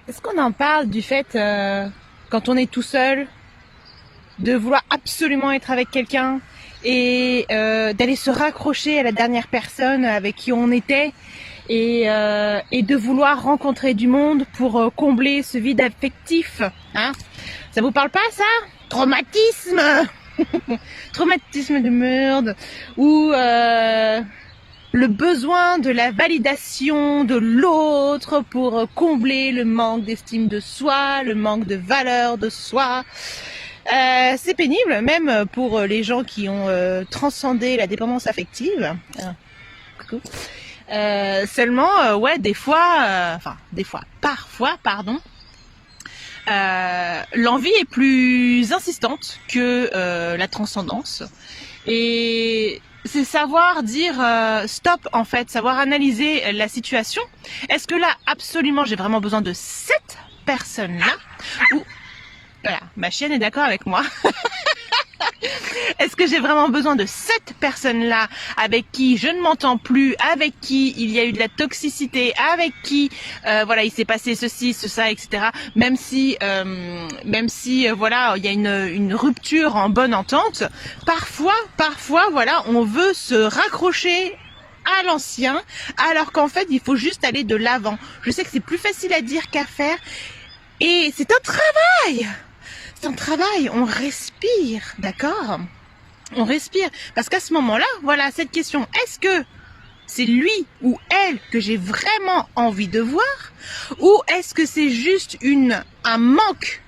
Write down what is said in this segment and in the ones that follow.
Est-ce qu'on en parle du fait, quand on est tout seul, de vouloir absolument être avec quelqu'un et d'aller se raccrocher à la dernière personne avec qui on était et de vouloir rencontrer du monde pour combler ce vide affectif, hein? Ça vous parle pas, ça? Traumatisme Traumatisme de merde, ou le besoin de la validation de l'autre pour combler le manque d'estime de soi, le manque de valeur de soi. C'est pénible, même pour les gens qui ont transcendé la dépendance affective. Coucou. Seulement, ouais, parfois, pardon, l'envie est plus insistante que la transcendance. Et c'est savoir dire stop, en fait, savoir analyser la situation. Est-ce que là, absolument, j'ai vraiment besoin de cette personne-là? Ou voilà, ma chienne est d'accord avec moi. Est-ce que j'ai vraiment besoin de cette personne-là avec qui je ne m'entends plus, avec qui il y a eu de la toxicité, avec qui voilà, il s'est passé ceci, ça, etc. Même si voilà, il y a une rupture en bonne entente, parfois voilà, on veut se raccrocher à l'ancien, alors qu'en fait il faut juste aller de l'avant. Je sais que c'est plus facile à dire qu'à faire, et c'est un travail. C'est un travail, on respire, d'accord? On respire, parce qu'à ce moment-là, voilà, cette question, est-ce que c'est lui ou elle que j'ai vraiment envie de voir, ou est-ce que c'est juste un manque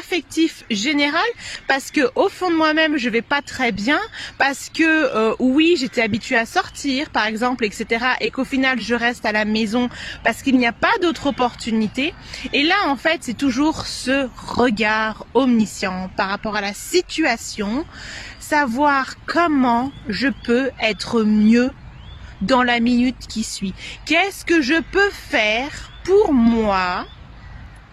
affectif général, parce que au fond de moi-même je vais pas très bien, parce que oui, j'étais habituée à sortir par exemple, etc., et qu'au final je reste à la maison parce qu'il n'y a pas d'autre opportunité. Et là en fait c'est toujours ce regard omniscient par rapport à la situation, savoir comment je peux être mieux dans la minute qui suit. Qu'est-ce que je peux faire pour moi?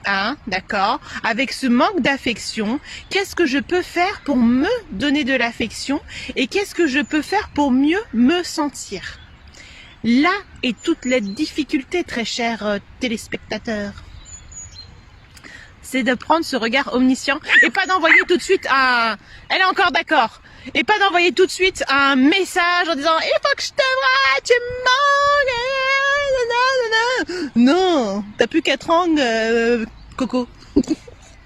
Hein, d'accord, avec ce manque d'affection, qu'est-ce que je peux faire pour me donner de l'affection, et qu'est-ce que je peux faire pour mieux me sentir? Là est toute la difficulté, très chers téléspectateurs. C'est de prendre ce regard omniscient et pas d'envoyer tout de suite elle est encore d'accord, et pas d'envoyer tout de suite un message en disant il faut que je te voie, tu me manques. Non, t'as plus 4 ans, Coco.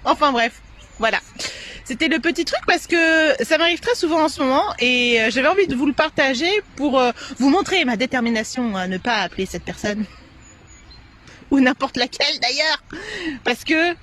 Enfin bref, voilà. C'était le petit truc parce que ça m'arrive très souvent en ce moment, et j'avais envie de vous le partager pour vous montrer ma détermination à ne pas appeler cette personne. Ou n'importe laquelle d'ailleurs. Parce que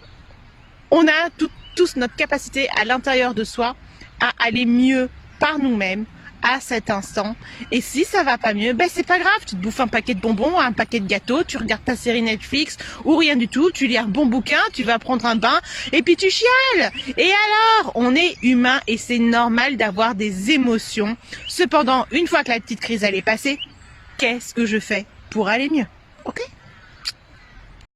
on a tous notre capacité à l'intérieur de soi à aller mieux par nous-mêmes à cet instant. Et si ça va pas mieux, ben c'est pas grave, tu te bouffes un paquet de bonbons, un paquet de gâteaux, tu regardes ta série Netflix ou rien du tout, tu lis un bon bouquin, tu vas prendre un bain et puis tu chiales. Et alors, on est humain et c'est normal d'avoir des émotions. Cependant, une fois que la petite crise elle est passée, qu'est-ce que je fais pour aller mieux? Ok ?